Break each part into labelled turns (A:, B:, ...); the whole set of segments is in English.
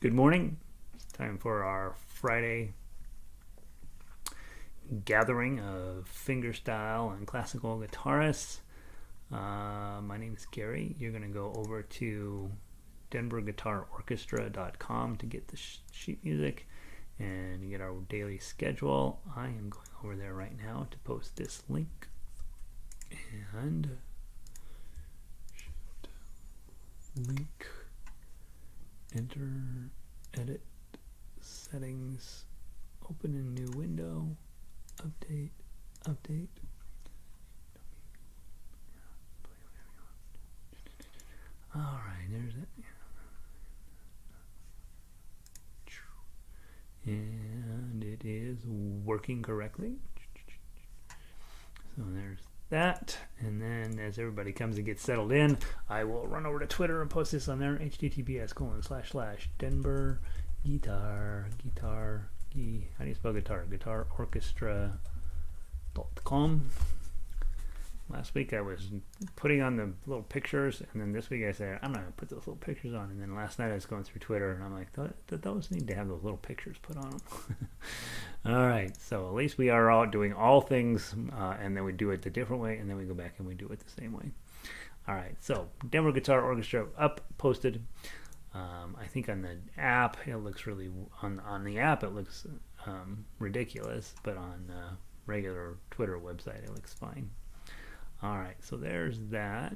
A: Good morning. It's time for our Friday gathering of fingerstyle and classical guitarists. My name is Gary. You're going to go over to denverguitarorchestra.com to get the sheet music and get our daily schedule. I am going over there right now to post this link and link, enter, edit, settings, open a new window, update. All right, there's it. And it is working correctly. So there's that. And then as everybody comes and gets settled in, I will run over to Twitter and post this on there. https://Denver guitar, how do you spell guitar? guitarorchestra.com. Last week I was putting on the little pictures, and then this week I said, I'm not going to put those little pictures on. And then last night I was going through Twitter, and I'm like, those need to have those little pictures put on them. All right, so at least we are all doing all things, and then we do it the different way, and then we go back and we do it the same way. All right, so Denver Guitar Orchestra up, posted. I think on the app, it looks really, on the app, it looks ridiculous, but on regular Twitter website, it looks fine. All right, so there's that.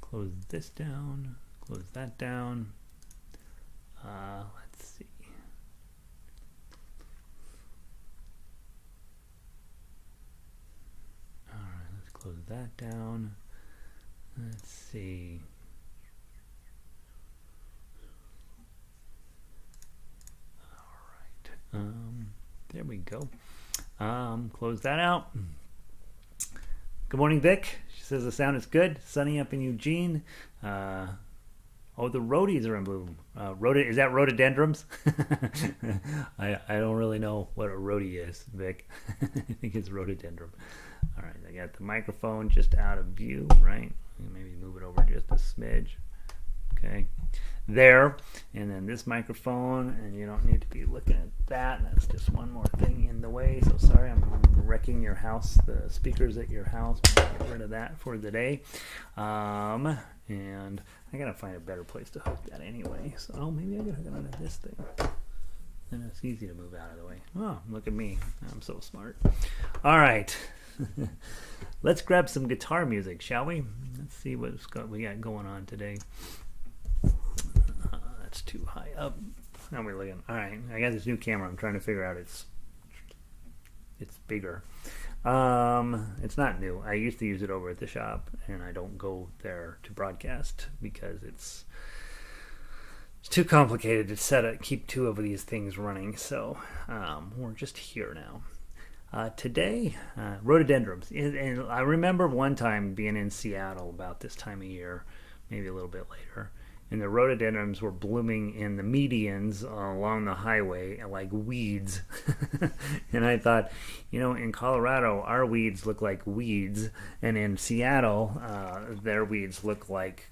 A: Close this down, close that down. Let's see. All right, let's close that down. Let's see. There we go. Close that out. Good morning, Vic. She says the sound is good. Sunny up in Eugene. Oh, the roadies are in bloom. Is that rhododendrons? I don't really know what a rhodie is, Vic. I think it's rhododendron. All right, I got the microphone just out of view, right? Maybe move it over just a smidge. Okay. There, and then this microphone, and you don't need to be looking at that. That's just one more thing in the way. So sorry, I'm wrecking your house, the speakers at your house. Get rid of that for the day. And I gotta find a better place to hook that anyway. So maybe I gotta hook it onto this thing. Then it's easy to move out of the way. Oh, look at me! I'm so smart. All right, let's grab some guitar music, shall we? Let's see what we got going on today. It's too high up. How are we looking? All right, I got this new camera. I'm trying to figure out it's bigger. It's not new. I used to use it over at the shop, and I don't go there to broadcast because it's too complicated to keep two of these things running. So we're just here now. Today, rhododendrons. And I remember one time being in Seattle about this time of year, maybe a little bit later. And the rhododendrons were blooming in the medians along the highway like weeds. And I thought, in Colorado, our weeds look like weeds. And in Seattle, their weeds look like,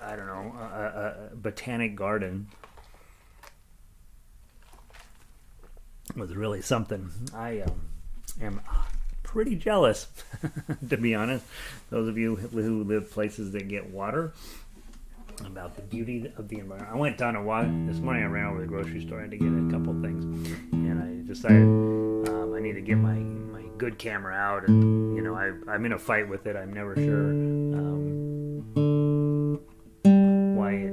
A: I don't know, a botanic garden. It was really something. I am pretty jealous, to be honest. Those of you who live places that get water, about the beauty of the environment. I went down a walk this morning. I ran over to the grocery store. I had to get a couple things, and I decided I need to get my good camera out. And I'm in a fight with it. I'm never sure why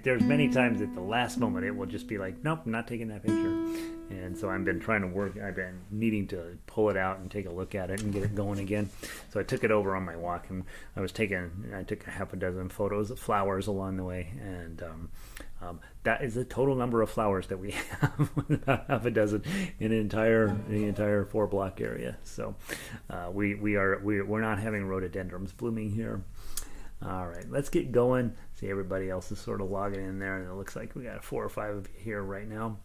A: there's many times at the last moment it will just be like, nope, I'm not taking that picture. And so I've been trying to I've been needing to pull it out and take a look at it and get it going again. So I took it over on my walk, and I took a half a dozen photos of flowers along the way, and that is the total number of flowers that we have, about half a dozen in the entire 4-block area. So we're not having rhododendrons blooming here. All right, let's get going. See, everybody else is sort of logging in there, and it looks like we got 4 or 5 of you here right now.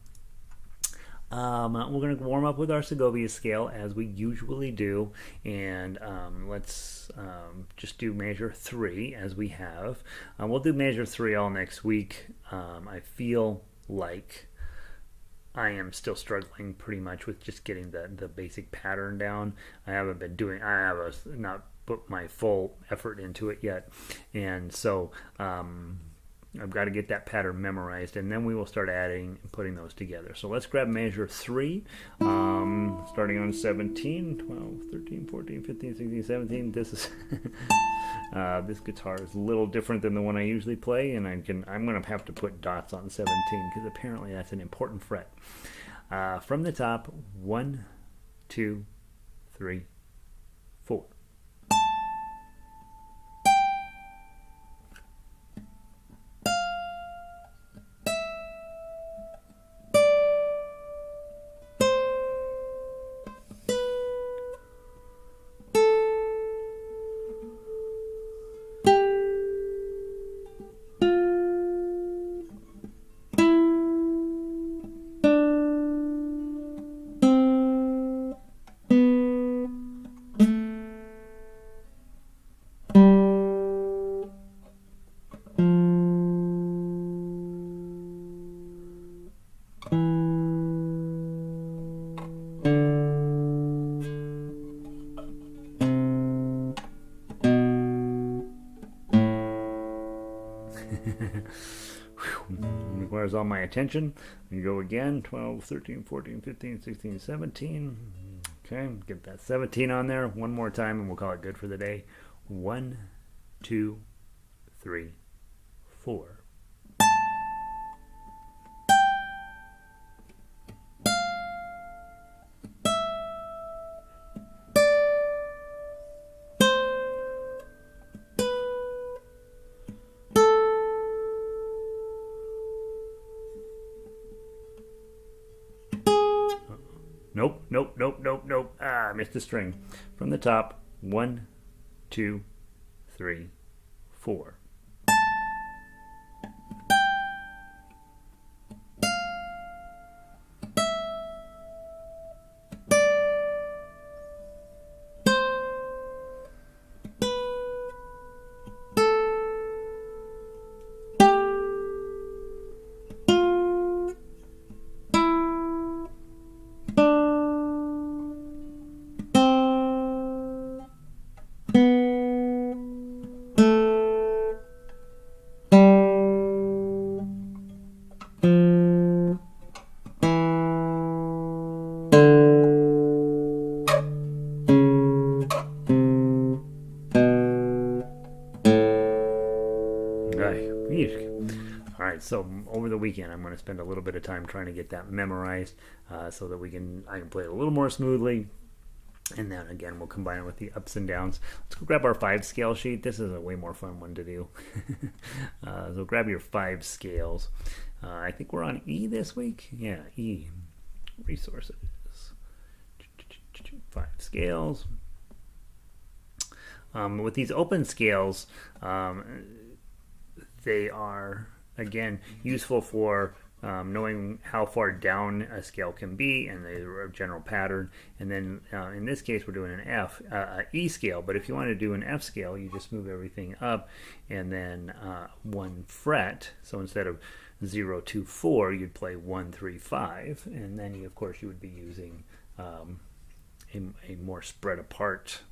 A: We're going to warm up with our Segovia scale as we usually do, and let's just do measure 3 as we have. We'll do measure 3 all next week. I feel like I am still struggling pretty much with just getting the basic pattern down. I have not put my full effort into it yet, and so I've got to get that pattern memorized, and then we will start adding and putting those together. So let's grab measure 3, starting on 17, 12, 13, 14, 15, 16, 17. This is this guitar is a little different than the one I usually play, and I'm going to have to put dots on 17 because apparently that's an important fret. From the top, 1, 2, 3, 4. Requires all my attention. You go again, 12, 13, 14, 15, 16, 17. Okay, get that 17 on there one more time and we'll call it good for the day. 1, 2, 3, 4. Nope. I missed a string. From the top, 1, 2, 3, 4. So over the weekend, I'm going to spend a little bit of time trying to get that memorized so that I can play it a little more smoothly. And then again, we'll combine it with the ups and downs. Let's go grab our 5 scale sheet. This is a way more fun one to do. So grab your 5 scales. I think we're on E this week. Yeah, E. Resources. 5 scales. With these open scales, they are, again, useful for knowing how far down a scale can be and the general pattern. And then in this case, we're doing an E scale. But if you want to do an F scale, you just move everything up and then 1 fret. So instead of 0, 2, 4, you'd play 1, 3, 5. And then, of course, you would be using a more spread apart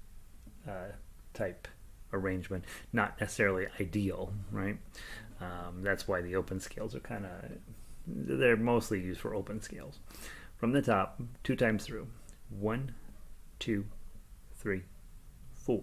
A: type arrangement. Not necessarily ideal, right? That's why the open scales are they're mostly used for open scales. From the top, 2 times through. 1, 2, 3, 4.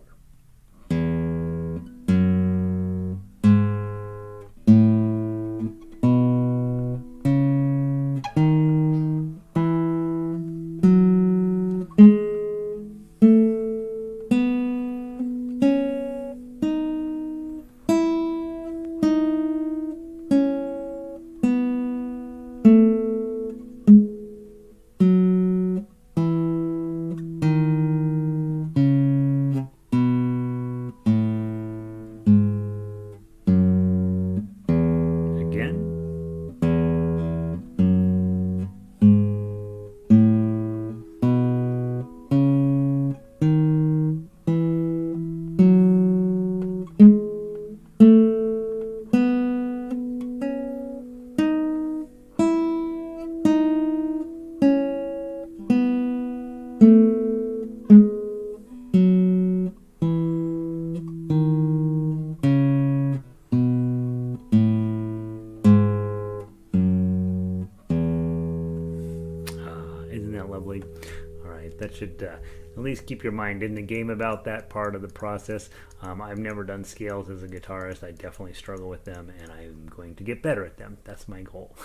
A: should at least keep your mind in the game about that part of the process. I've never done scales as a guitarist. I definitely struggle with them, and I'm going to get better at them. That's my goal.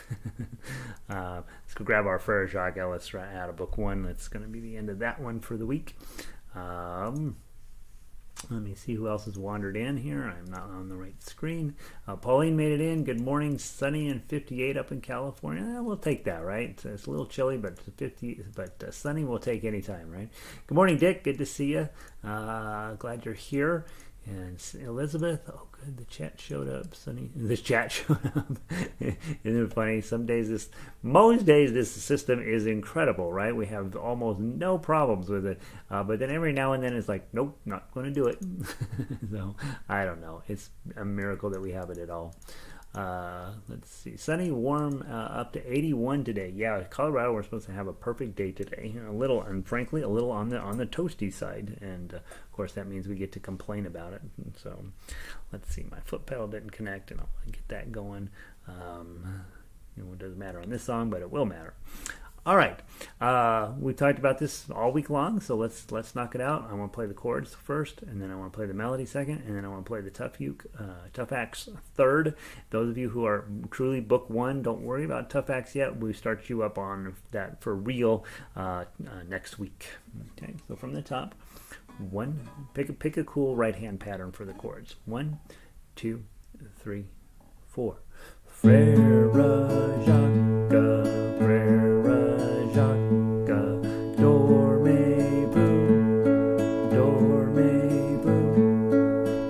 A: Let's go grab our Frère Jacques Iles out of book 1. That's going to be the end of that one for the week. Let me see who else has wandered in here. I'm not on the right screen. Pauline made it in. Good morning. Sunny and 58 up in California. We'll take that, right? It's a little chilly, but 50. But sunny we'll take any time, right? Good morning, Dick. Good to see you. Glad you're here. And Elizabeth, oh good, the chat showed up. Sunny, this chat showed up. Isn't it funny? Most days this system is incredible, right? We have almost no problems with it. But then every now and then it's like, nope, not going to do it. So I don't know. It's a miracle that we have it at all. Let's see. Sunny, warm, up to 81 today. Yeah, Colorado, we're supposed to have a perfect day today. And frankly, a little on the toasty side. And of course, that means we get to complain about it. And so, let's see. My foot pedal didn't connect, and I'll get that going. It doesn't matter on this song, but it will matter. All right, we talked about this all week long, so let's knock it out. I want to play the chords first, and then I want to play the melody second, and then I want to play the tough acts third. Those of you who are truly book 1, don't worry about tough acts yet. We start you up on that for real next week. Okay, so from the top, pick a cool right hand pattern for the chords. 1, 2, 3, 4. Frère Jacques, Frère Jacques, dormez-vous,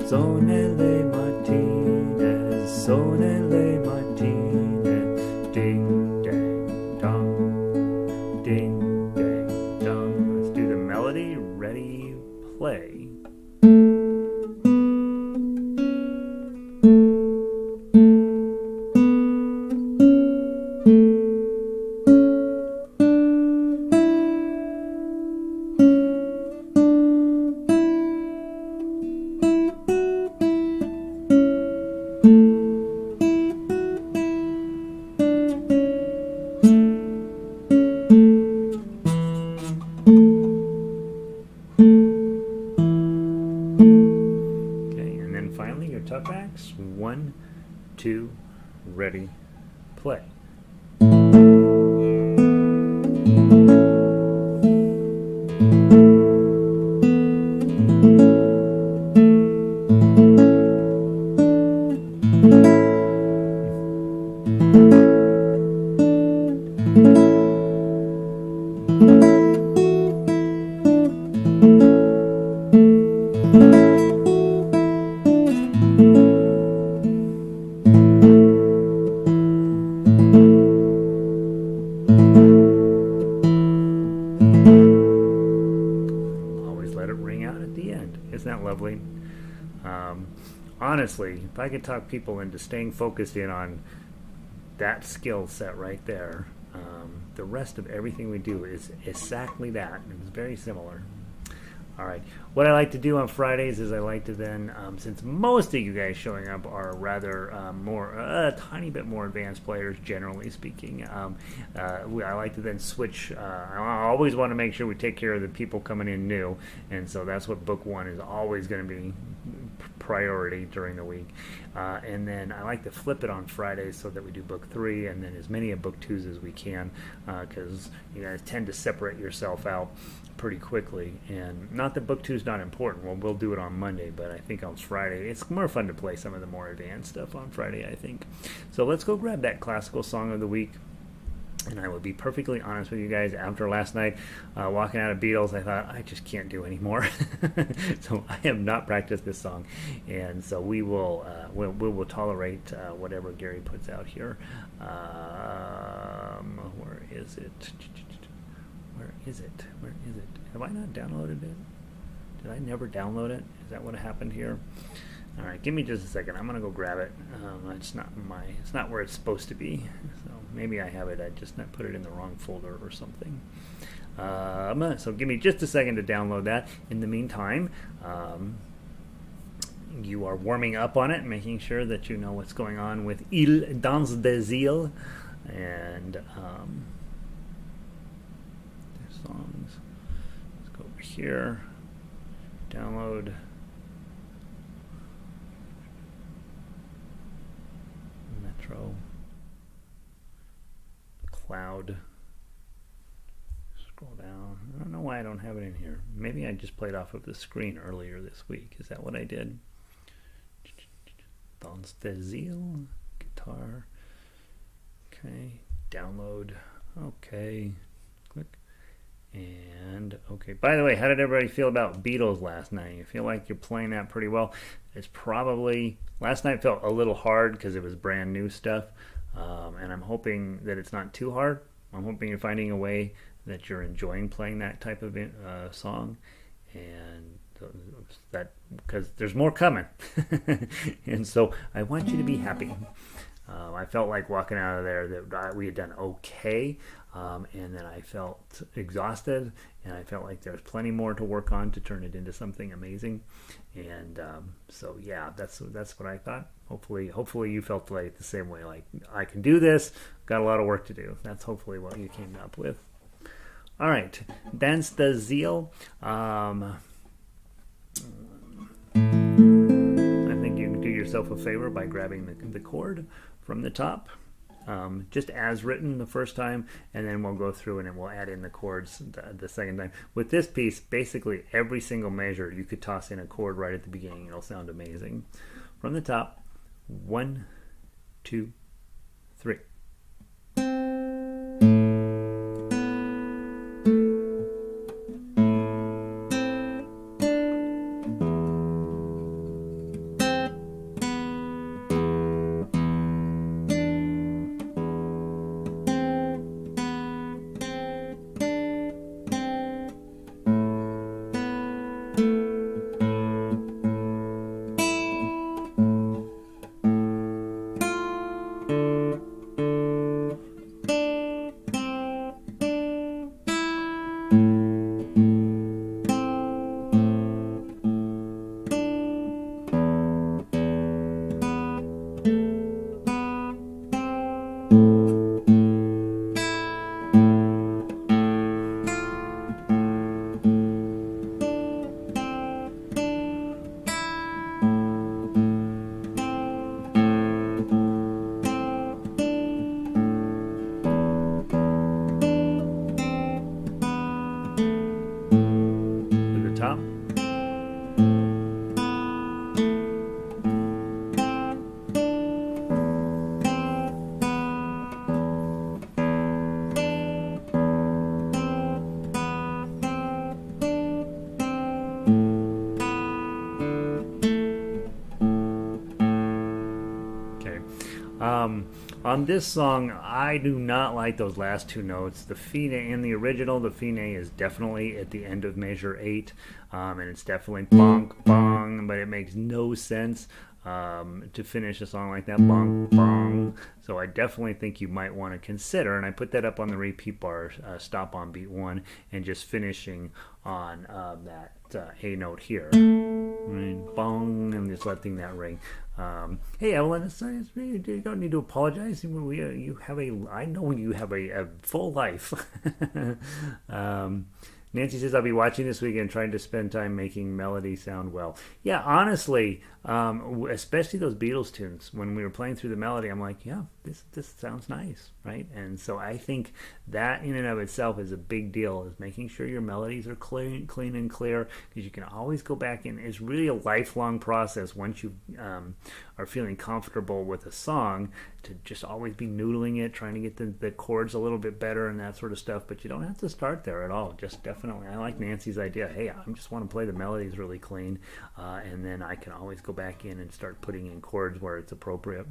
A: sonnez les matines, ding dang dong, ding dang dong. Let's do the melody. Ready, play. Tough acts. 1, 2, ready, play. Honestly, if I could talk people into staying focused in on that skill set right there, the rest of everything we do is exactly that. It's very similar. All right. What I like to do on Fridays is I like to then, since most of you guys showing up are rather a tiny bit more advanced players, generally speaking, I like to then switch. I always want to make sure we take care of the people coming in new, and so that's what book 1 is always going to be priority during the week. And then I like to flip it on Fridays so that we do book 3 and then as many of book 2s as we can, because you guys tend to separate yourself out pretty quickly. And not that book 2 is not important. Well, we'll do it on Monday, but I think on Friday it's more fun to play some of the more advanced stuff on Friday, I think. So let's go grab that classical song of the week. And I will be perfectly honest with you guys, after last night, walking out of Beatles, I thought, I just can't do anymore. So I have not practiced this song. And so we will tolerate whatever Gary puts out here. Where is it? Where is it? Have I not downloaded it? Did I never download it? Is that what happened here? All right, give me just a second. I'm gonna go grab it. It's not where it's supposed to be. So maybe I have it. I just not put it in the wrong folder or something. So give me just a second to download that. In the meantime, you are warming up on it, making sure that you know what's going on with Iles, Danse des Iles, and their songs. here. Download. Metro. Cloud. Scroll down. I don't know why I don't have it in here. Maybe I just played off of the screen earlier this week. Is that what I did? Danse, guitar. Okay. Download. Okay. Click. And okay. By the way, how did everybody feel about Beatles last night? You feel like you're playing that pretty well? It's probably last night felt a little hard because it was brand new stuff, and I'm hoping that it's not too hard. I'm hoping you're finding a way that you're enjoying playing that type of song, and that because there's more coming, and so I want you to be happy. I felt like walking out of there that we had done okay, and then I felt exhausted, and I felt like there's plenty more to work on to turn it into something amazing. And so yeah, that's what I thought. Hopefully you felt like the same way. Like I can do this. Got a lot of work to do. That's hopefully what you came up with. All right, Danse de Zeal. I think you can do yourself a favor by grabbing the chord from the top, just as written the first time, and then we'll go through and then we'll add in the chords the second time. With this piece, basically every single measure you could toss in a chord right at the beginning. It'll sound amazing. From the top, 1, 2, 3. On this song, I do not like those last two notes. The fine in the original, the fine is definitely at the end of measure 8, and it's definitely bonk, bong, but it makes no sense to finish a song like that, bonk, bong. So I definitely think you might want to consider, and I put that up on the repeat bar, stop on beat 1, and just finishing on that A note here. Right, bong, and just letting that ring. Hey Evelyn, you don't need to apologize. You have I know you have a full life. Nancy says, I'll be watching this weekend trying to spend time making melody sound well. Yeah, honestly, especially those Beatles tunes, when we were playing through the melody, I'm like, yeah, this sounds nice, right? And so I think that in and of itself is a big deal, is making sure your melodies are clean and clear, because you can always go back in. It's really a lifelong process once you are feeling comfortable with a song to just always be noodling it, trying to get the chords a little bit better and that sort of stuff, but you don't have to start there at all. Just definitely, I like Nancy's idea. Hey, I just want to play the melodies really clean, and then I can always go back in and start putting in chords where it's appropriate.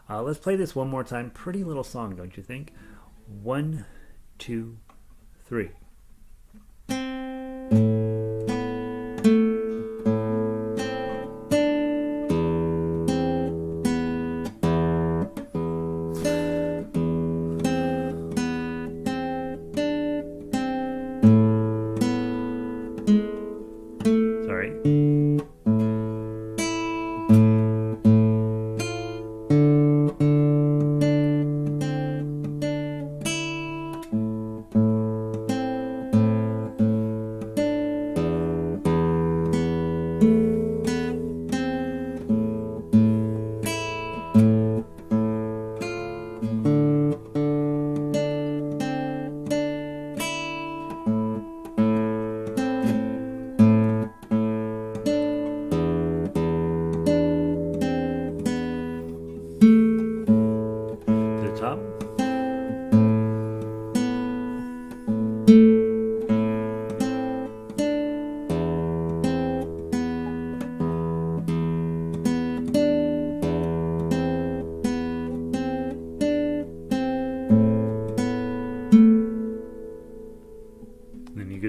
A: Let's play this one more time. Pretty little song, don't you think? 1, 2, 3.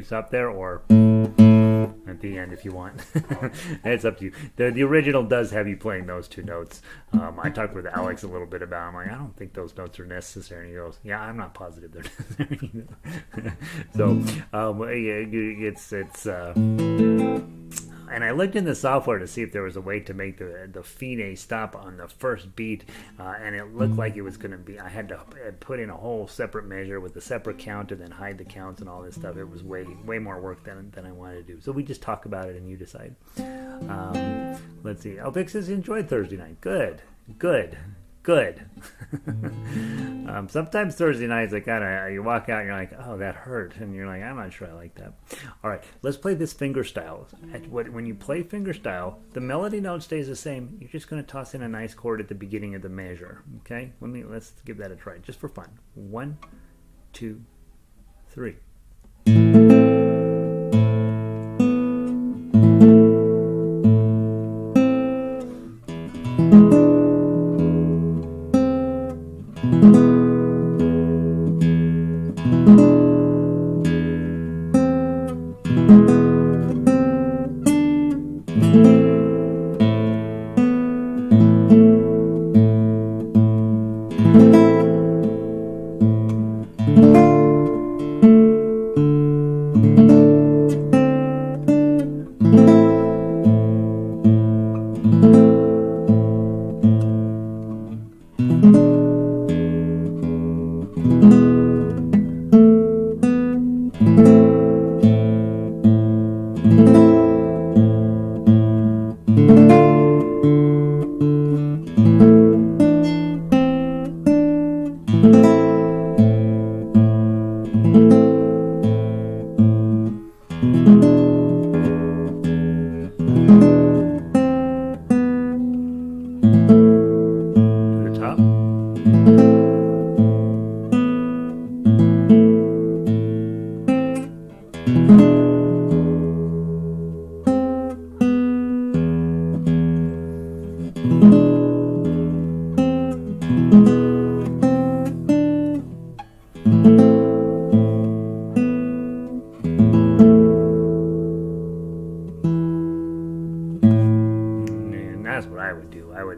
A: Stop there, or at the end if you want. It's up to you. The original does have you playing those two notes. I talked with Alex a little bit about it. I'm like, I don't think those notes are necessary, and he goes, yeah, I'm not positive they're necessary. So it's and I looked in the software to see if there was a way to make the fine stop on the first beat, and it looked like it was going to be, I had to put in a whole separate measure with a separate count and then hide the counts and all this stuff. It was way more work than I wanted to do. So we just talk about it and you decide. Let's see. Vic says, enjoyed Thursday night. Good. Sometimes Thursday nights, you walk out and you're like, oh, that hurt, and you're like, I'm not sure I like that. All right, let's play this finger style. When you play finger style, the melody note stays the same. You're just going to toss in a nice chord at the beginning of the measure. Okay, let's give that a try just for fun. 1, 2, 3.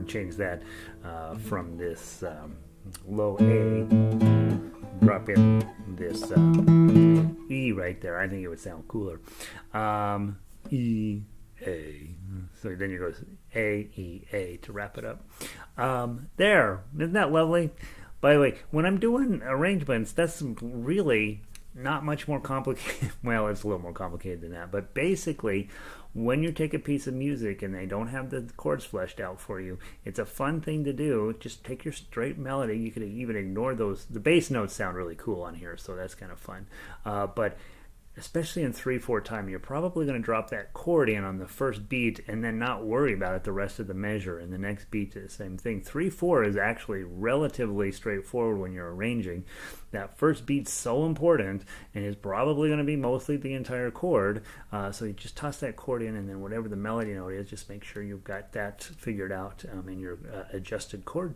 A: Change that from this low A, drop in this E right there. I think it would sound cooler. E, A. So then you go A, E, A to wrap it up. There. Isn't that lovely? By the way, when I'm doing arrangements, that's really not much more complicated. Well, it's a little more complicated than that. But basically, when you take a piece of music and they don't have the chords fleshed out for you, it's a fun thing to do. Just take your straight melody. You could even ignore those. The bass notes sound really cool on here, so that's kind of fun. But especially in 3/4 time, you're probably going to drop that chord in on the first beat and then not worry about it the rest of the measure. And the next beat is the same thing. 3/4 is actually relatively straightforward when you're arranging. That first beat's so important and is probably going to be mostly the entire chord. So you just toss that chord in, and then whatever the melody note is, just make sure you've got that figured out in your adjusted chord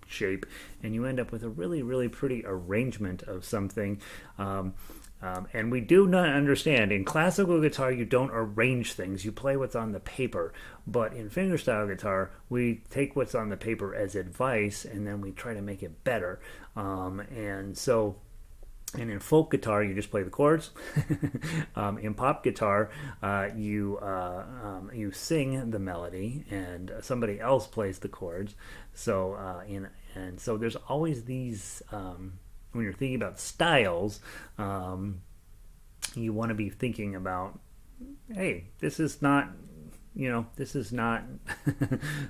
A: shape, and you end up with a really, really pretty arrangement of something. And we do not understand, in classical guitar you don't arrange things, you play what's on the paper, but in fingerstyle guitar we take what's on the paper as advice and then we try to make it better. And in folk guitar, you just play the chords. In pop guitar, you sing the melody, and somebody else plays the chords. So so there's always these. When you're thinking about styles, you want to be thinking about hey, this is not, this is not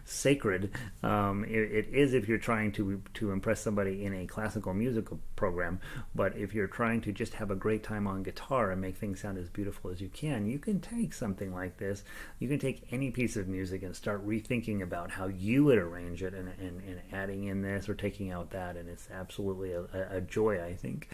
A: sacred. It is if you're trying to impress somebody in a classical musical program, but if you're trying to just have a great time on guitar and make things sound as beautiful as you can take something like this. You can take any piece of music and start rethinking about how you would arrange it, and adding in this or taking out that, and it's absolutely a joy, I think.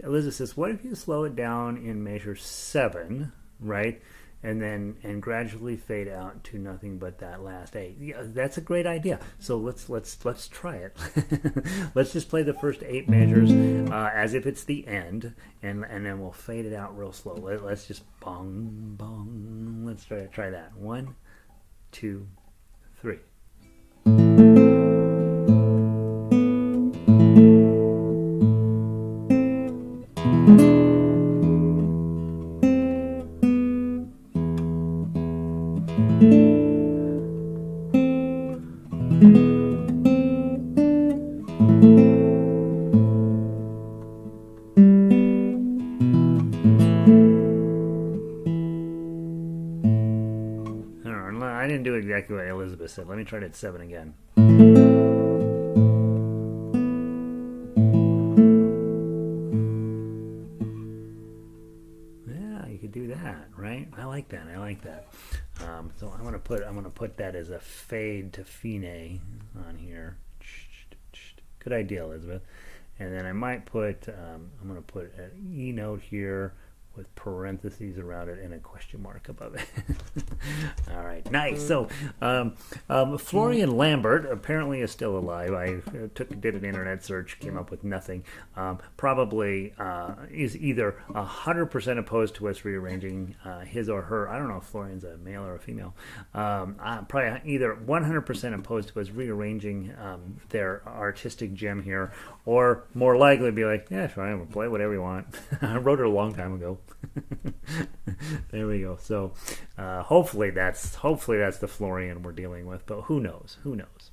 A: Elizabeth says, what if you slow it down in measure 7, right? And gradually fade out to nothing but that last 8. Yeah, that's a great idea. So let's try it. Let's just play the first 8 measures as if it's the end, and then we'll fade it out real slow. Let's just bong bong. Let's try that. 1, 2, 3. I didn't do exactly what Elizabeth said. Let me try it at 7 again. Yeah, you could do that, right? I like that. So I'm gonna put that as a fade to fine on here. Good idea, Elizabeth. And then I might put I'm gonna put an E note here with parentheses around it and a question mark above it. All right, nice. So Florian Lambert apparently is still alive. I did an internet search, came up with nothing. Probably is either 100% opposed to us rearranging his or her. I don't know if Florian's a male or a female. Probably either 100% opposed to us rearranging their artistic gem here, or more likely be like, yeah, fine, we'll play whatever you want. I wrote it a long time ago. There we go. So hopefully that's the Florian we're dealing with, but who knows,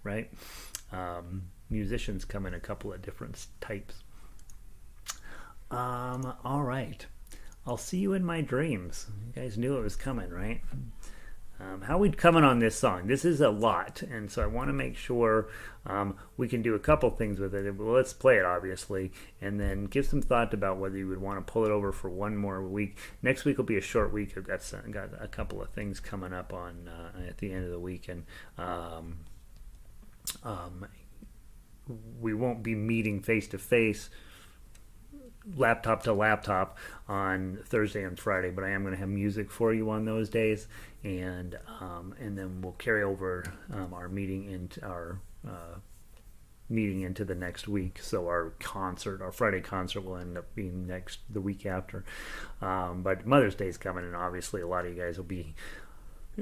A: right? Musicians come in a couple of different types. All right, I'll see you in my dreams. You guys knew it was coming, right? How are we coming on this song? This is a lot, and so I want to make sure we can do a couple things with it. Well, let's play it, obviously, and then give some thought about whether you would want to pull it over for one more week. Next week will be a short week. I've got a couple of things coming up on at the end of the week, and we won't be meeting face-to-face, laptop to laptop on Thursday and Friday, but I am going to have music for you on those days, and then we'll carry over our meeting into the next week. So our Friday concert will end up being the week after. But Mother's Day is coming, and obviously a lot of you guys will be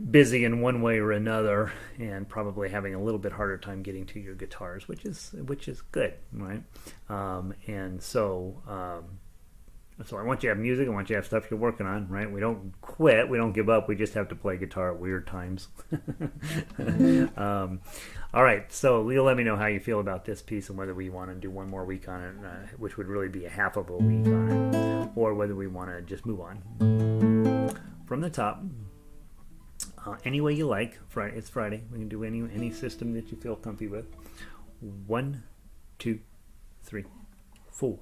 A: busy in one way or another, and probably having a little bit harder time getting to your guitars, which is good, right? And so I want you to have music. I want you to have stuff you're working on, right? We don't quit. We don't give up. We just have to play guitar at weird times. All right, so you'll let me know how you feel about this piece and whether we want to do one more week on it, which would really be a half of a week on it, or whether we want to just move on. From the top, any way you like. It's Friday. We can do any system that you feel comfy with. 1, 2, 3, 4.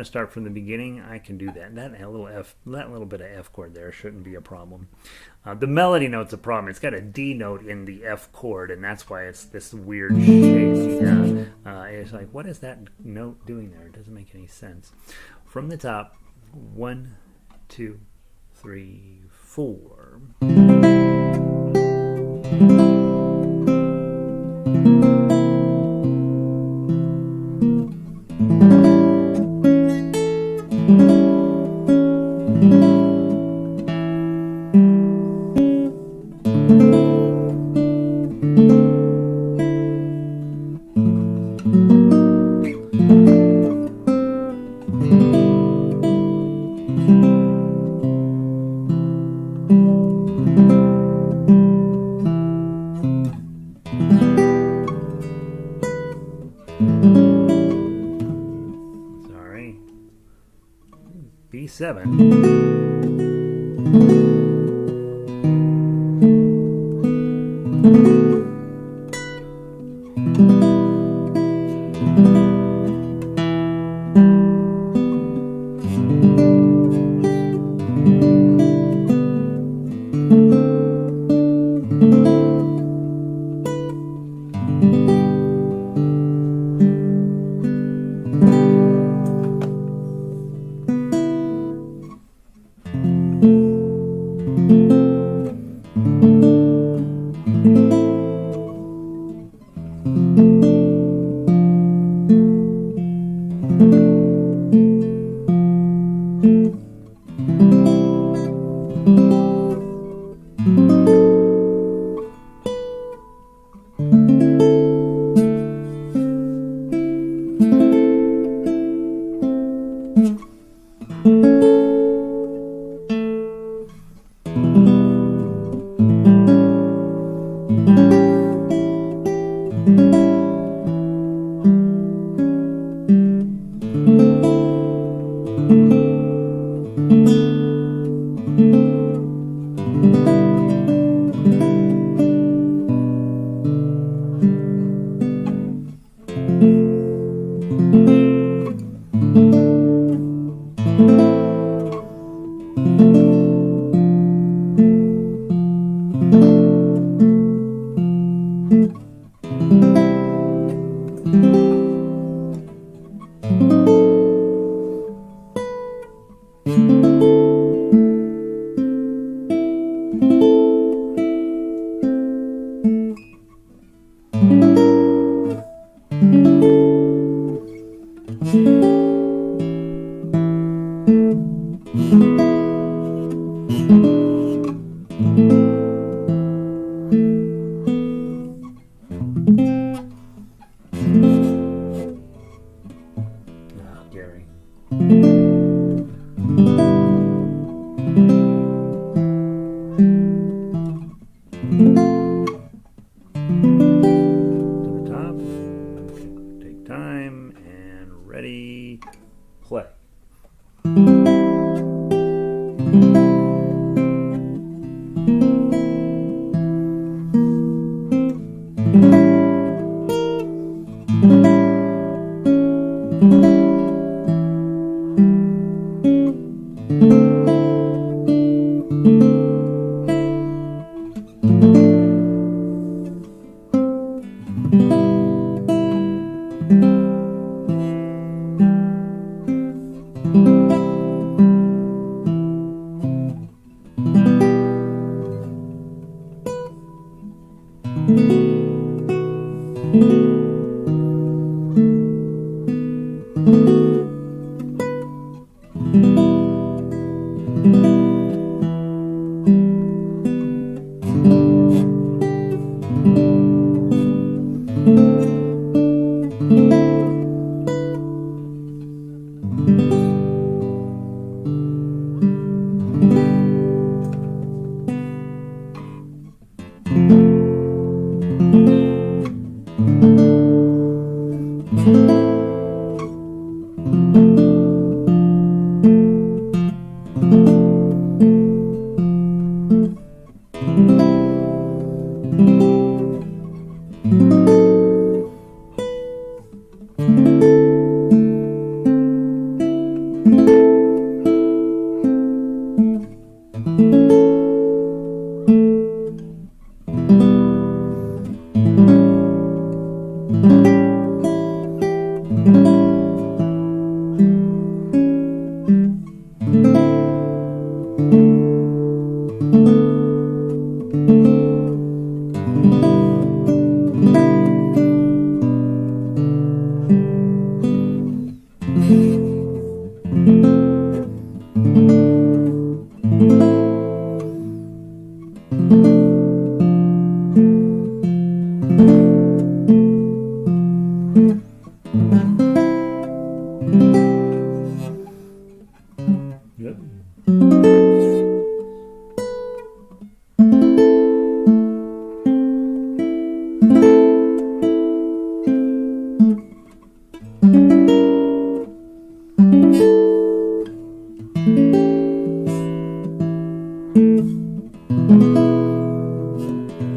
A: Start from the beginning. I can do that. That little bit of F chord there shouldn't be a problem. The melody note's a problem. It's got a D note in the F chord, and that's why it's this weird shape. It's like, what is that note doing there? It doesn't make any sense. From the top, 1, 2, 3, 4. 7.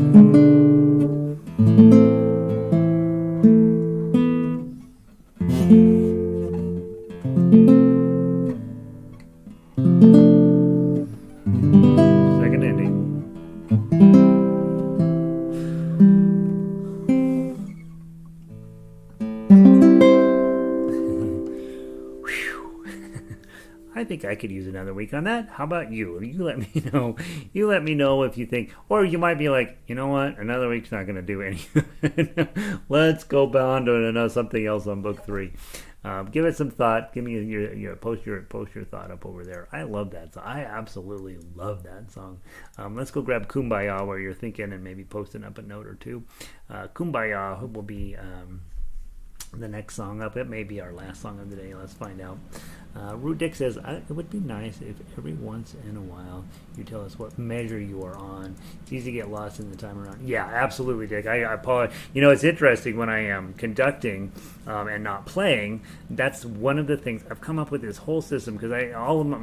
A: Second ending. I think I could use another week on that. How about you? You let me know. You let me know if you think, or you might be like, you know what, another week's not going to do anything. Let's go on to something else on book 3. Give it some thought. Give me your post your thought up over there. I love that song. I absolutely love that song. Let's go grab Kumbaya where you're thinking and maybe posting up a note or two. Kumbaya will be the next song up. It may be our last song of the day. Let's find out. Root Dick says, it would be nice if every once in a while you tell us what measure you are on. It's easy to get lost in the time around. Yeah, absolutely, Dick. I apologize. You know, it's interesting when I am conducting and not playing. That's one of the things. I've come up with this whole system because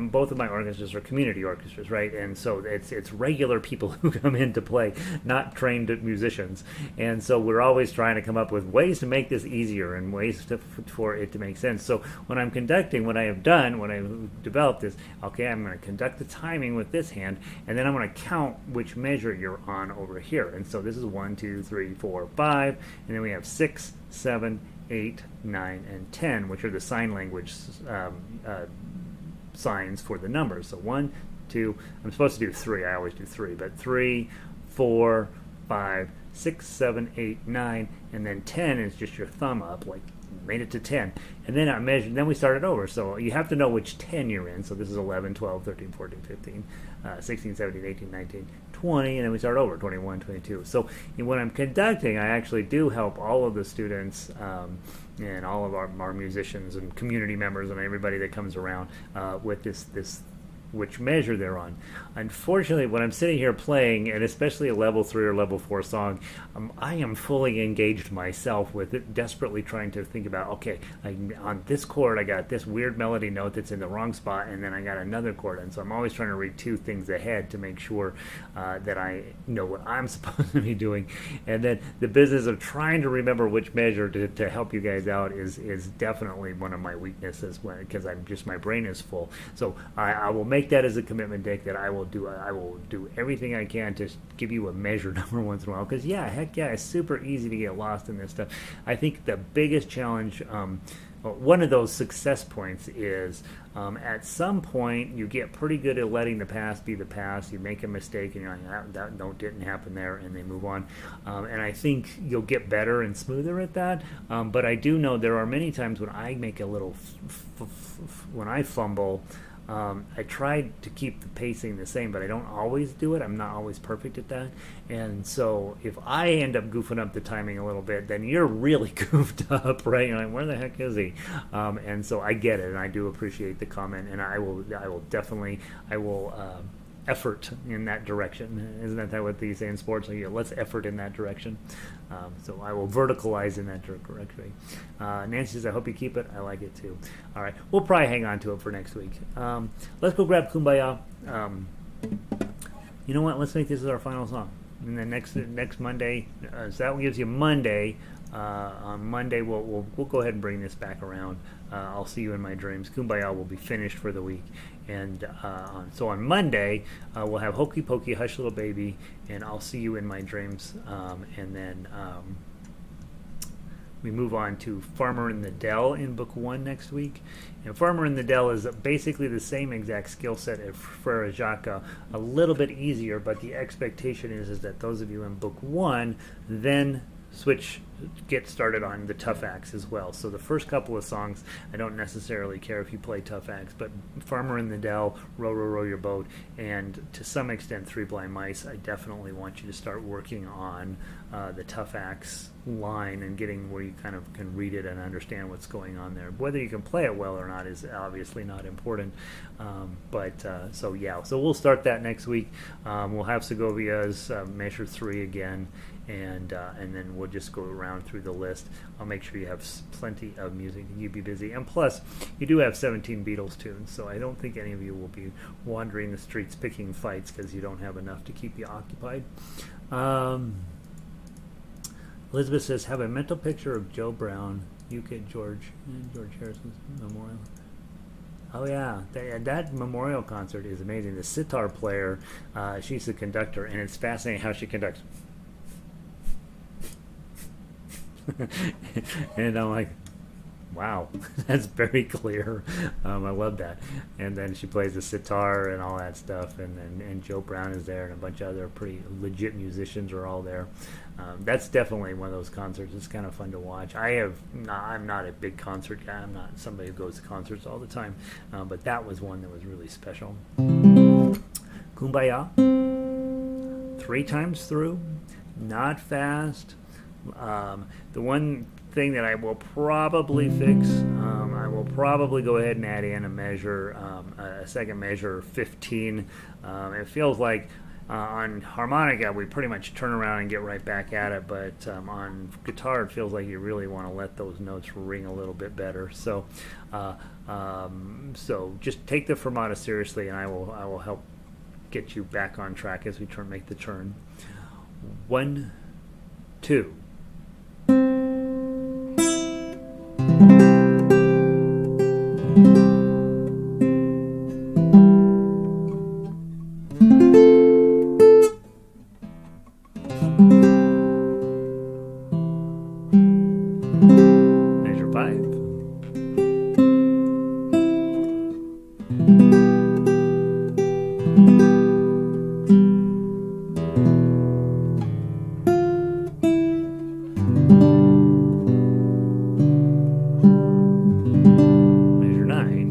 A: both of my orchestras are community orchestras, right? And so it's regular people who come in to play, not trained musicians. And so we're always trying to come up with ways to make this easier and ways for it to make sense. So when I'm conducting, what I have done, when I've developed is, okay, I'm going to conduct the timing with this hand, and then I'm going to count which measure you're on over here. And so this is 1, 2, 3, 4, 5, and then we have 6, 7, 8, 9, and 10, which are the sign language signs for the numbers. So 1, 2, I'm supposed to do 3, I always do 3, but 3, 4, 5, 6, 7, 8, 9, and then 10 is just your thumb up, like made it to 10. And then I measured, then we started over. So you have to know which 10 you're in. So this is 11, 12, 13, 14, 15, 16, 17, 18, 19, 20, and then we start over, 21, 22. So when I'm conducting, I actually do help all of the students and all of our musicians and community members and everybody that comes around with this which measure they're on. Unfortunately, when I'm sitting here playing, and especially a level 3 or level 4 song, I am fully engaged myself with it, desperately trying to think about, okay, on this chord I got this weird melody note that's in the wrong spot, and then I got another chord, and so I'm always trying to read 2 things ahead to make sure that I know what I'm supposed to be doing. And then the business of trying to remember which measure to help you guys out is definitely one of my weaknesses, because my brain is full. So I will make that as a commitment, Dick, that I will do everything I can to give you a measure number once in a while, because heck yeah, it's super easy to get lost in this stuff. I think the biggest challenge, one of those success points is at some point you get pretty good at letting the past be the past. You make a mistake and you're like, that note didn't happen there, and they move on. And I think you'll get better and smoother at that. But I do know there are many times when I make a little when I fumble. I try to keep the pacing the same, but I don't always do it. I'm not always perfect at that. And so if I end up goofing up the timing a little bit, then you're really goofed up, right? You're like, where the heck is he? And so I get it, and I do appreciate the comment, and I will definitely effort in that direction. Isn't that what they say in sports? Like, let's effort in that direction. So I will verticalize in that direction. Nancy says, I hope you keep it. I like it too. All right. We'll probably hang on to it for next week. Let's go grab Kumbaya. You know what? Let's make this our final song. And then next Monday, so that gives you Monday. On Monday, we'll go ahead and bring this back around. I'll see you in my dreams. Kumbaya will be finished for the week. And so on Monday, we'll have Hokey Pokey, Hush Little Baby, and I'll see you in my dreams. And then we move on to Farmer in the Dell in Book 1 next week. And Farmer in the Dell is basically the same exact skill set as Frère, Jacques, a little bit easier, but the expectation is that those of you in Book 1 then get started on the tough acts as well. So the first couple of songs, I don't necessarily care if you play tough acts, but Farmer in the Dell, Row, Row, Row Your Boat, and to some extent Three Blind Mice, I definitely want you to start working on the tough acts line and getting where you kind of can read it and understand what's going on there. Whether you can play it well or not is obviously not important. So we'll start that next week. We'll have Segovia's Measure 3 again, and then we'll just go around around through the list. I'll make sure you have plenty of music to keep you busy. And plus, you do have 17 Beatles tunes, so I don't think any of you will be wandering the streets picking fights because you don't have enough to keep you occupied. Elizabeth says, have a mental picture of Joe Brown, UK George Harrison's memorial. Oh yeah, that memorial concert is amazing. The sitar player, she's the conductor, and it's fascinating how she conducts. And I'm like, wow, that's very clear. I love that. And then she plays the sitar and all that stuff, and Joe Brown is there, and a bunch of other pretty legit musicians are all there. That's definitely one of those concerts. It's kind of fun to watch. I'm not a big concert guy. I'm not somebody who goes to concerts all the time, but that was one that was really special. Kumbaya, 3 times through, not fast. The one thing that I will probably fix, I will probably go ahead and add in a measure, a second measure, 15. It feels like on harmonica we pretty much turn around and get right back at it, but on guitar it feels like you really want to let those notes ring a little bit better. So so just take the fermata seriously, and I will help get you back on track as we make the turn. 1, 2. Measure 5. Measure 9.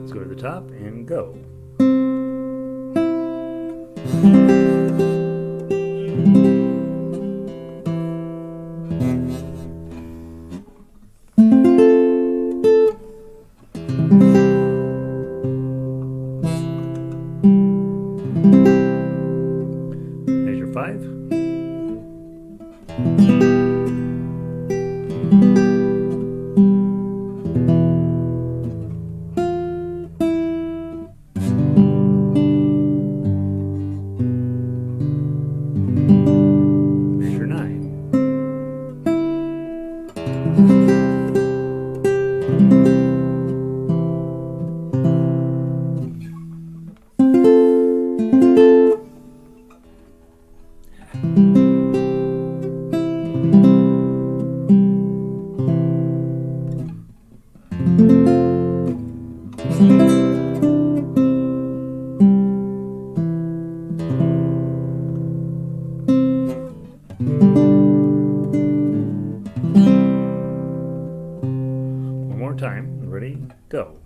A: Let's go to the top and go. Measure 5. Measure 9. One more time. Ready? Go.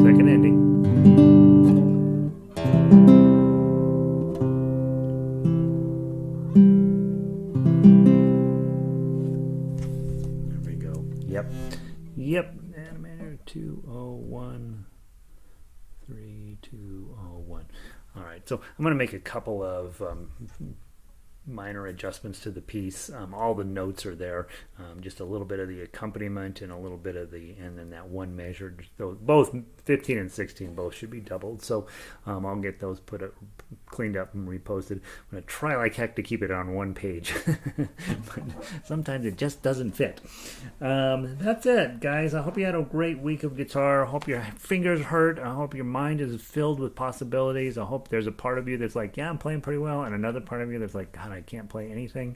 A: Second ending. Yep. Animator 201 3201. All right, so I'm going to make a couple of minor adjustments to the piece. All the notes are there, just a little bit of the accompaniment and a little bit of and then that one measure. So both 15 and 16 both should be doubled. So I'll get those cleaned up and reposted. I'm going to try like heck to keep it on one page, but sometimes it just doesn't fit. That's it, guys. I hope you had a great week of guitar. I hope your fingers hurt. I hope your mind is filled with possibilities. I hope there's a part of you that's like, yeah, I'm playing pretty well, and another part of you that's like, God, I can't play anything.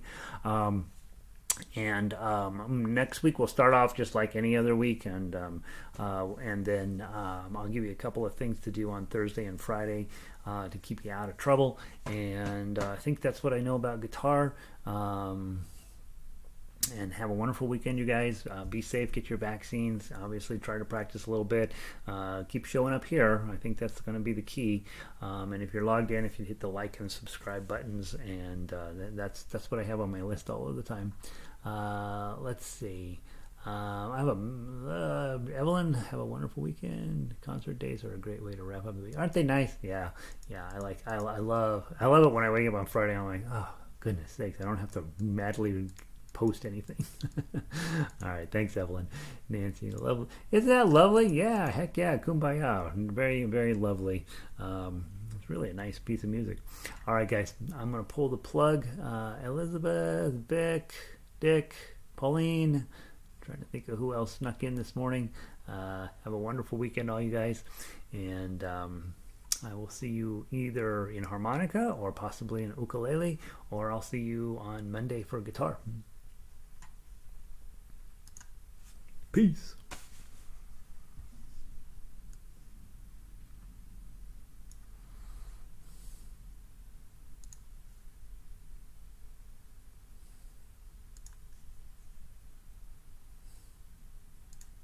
A: Next week we'll start off just like any other week, and then I'll give you a couple of things to do on Thursday and Friday to keep you out of trouble. And I think that's what I know about guitar. And have a wonderful weekend, you guys. Be safe, get your vaccines. Obviously, try to practice a little bit. Keep showing up here. I think that's going to be the key. And if you're logged in, if you hit the like and subscribe buttons, and that's what I have on my list all of the time. Let's see. I have Evelyn, have a wonderful weekend. Concert days are a great way to wrap up the week. Aren't they nice? Yeah. I love it when I wake up on Friday. I'm like, oh goodness sakes, I don't have to madly post anything. All right, thanks, Evelyn. Nancy, lovely. Isn't that lovely? Yeah, heck yeah, Kumbaya. Very, very lovely. It's really a nice piece of music. All right, guys, I'm going to pull the plug. Elizabeth, Vic, Dick, Pauline. Trying to think of who else snuck in this morning. Have a wonderful weekend, all you guys. And I will see you either in harmonica or possibly in ukulele, or I'll see you on Monday for guitar. Peace.